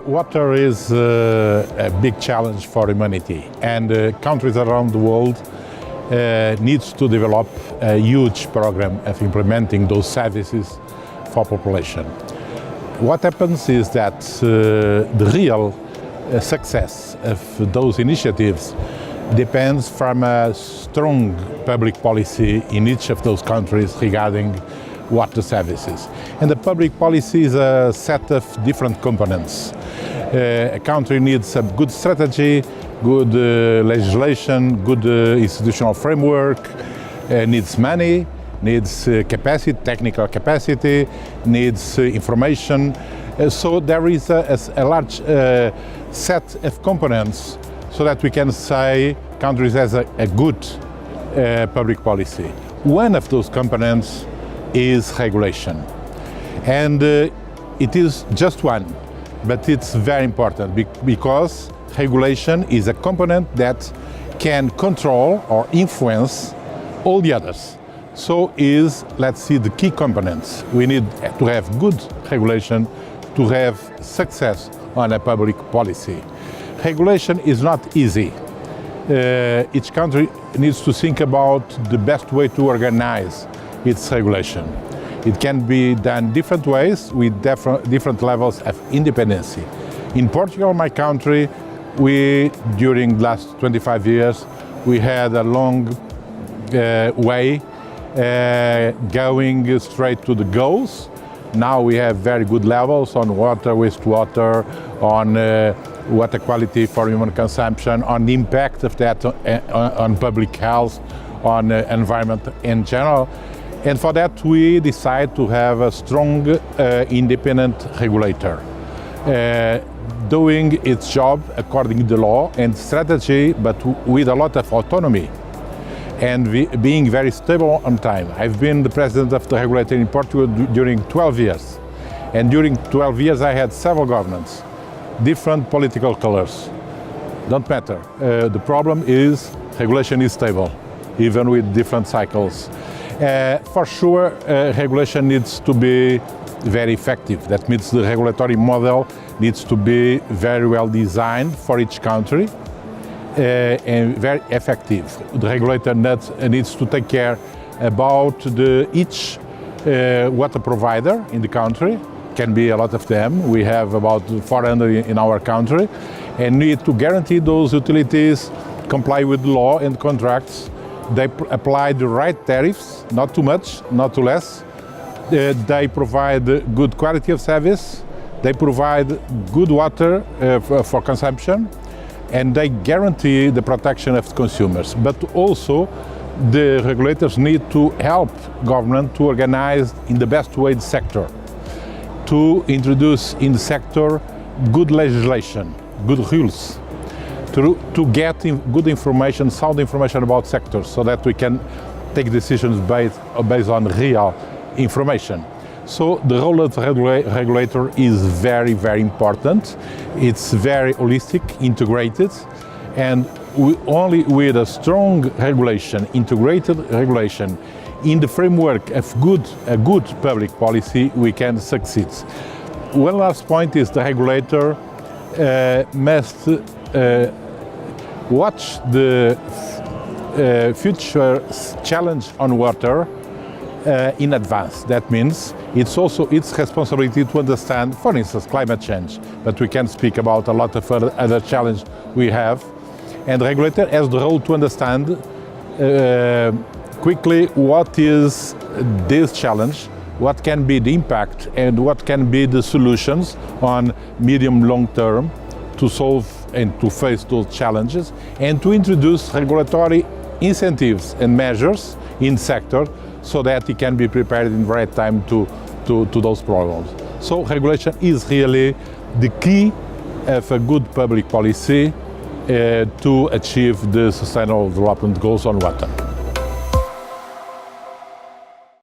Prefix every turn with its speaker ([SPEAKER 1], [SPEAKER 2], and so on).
[SPEAKER 1] Water is a big challenge for humanity, and countries around the world needs to develop a huge program of implementing those services for population. What happens is that the real success of those initiatives depends from a strong public policy in each of those countries regarding water services. And the public policy is a set of different components. A country needs a good strategy, good legislation, good institutional framework, needs money, needs capacity, technical capacity, needs information. So there is a large set of components so that we can say countries has a good public policy. One of those components is regulation. And it is just one, but it's very important because regulation is a component that can control or influence all the others. So let's see the key components. We need to have good regulation to have success on a public policy. Regulation is not easy. Each country needs to think about the best way to organize its regulation. It can be done different ways with different levels of independency. In Portugal, my country, during the last 25 years, we had a long way going straight to the goals. Now we have very good levels on water, wastewater, on water quality for human consumption, on the impact of that on public health, on environment in general. And for that we decide to have a strong independent regulator doing its job according to the law and strategy, but with a lot of autonomy and being very stable on time. I've been the president of the regulator in Portugal during 12 years. And during 12 years I had several governments, different political colors. Don't matter. The problem is regulation is stable, even with different cycles. For sure, regulation needs to be very effective. That means the regulatory model needs to be very well designed for each country and very effective. The regulator needs to take care about each water provider in the country. Can be a lot of them. We have about 400 in our country, and need to guarantee those utilities comply with the law and contracts. They apply the right tariffs, not too much, not too less. They provide good quality of service. They provide good water for consumption, and they guarantee the protection of consumers. But also, the regulators need to help government to organize in the best way the sector, to introduce in the sector good legislation, good rules, to get good information, sound information about sectors so that we can take decisions based on real information. So the role of the regulator is very, very important. It's very holistic, integrated, and only with a strong regulation, integrated regulation, in the framework of a good public policy, we can succeed. One last point is the regulator must watch the future challenge on water in advance. That means it's also its responsibility to understand, for instance, climate change, but we can speak about a lot of other challenges we have. And the regulator has the role to understand quickly what is this challenge, what can be the impact, and what can be the solutions on medium-long term to solve and to face those challenges, and to introduce regulatory incentives and measures in sector so that it can be prepared in the right time to those problems. So regulation is really the key of a good public policy to achieve the Sustainable Development Goals on water.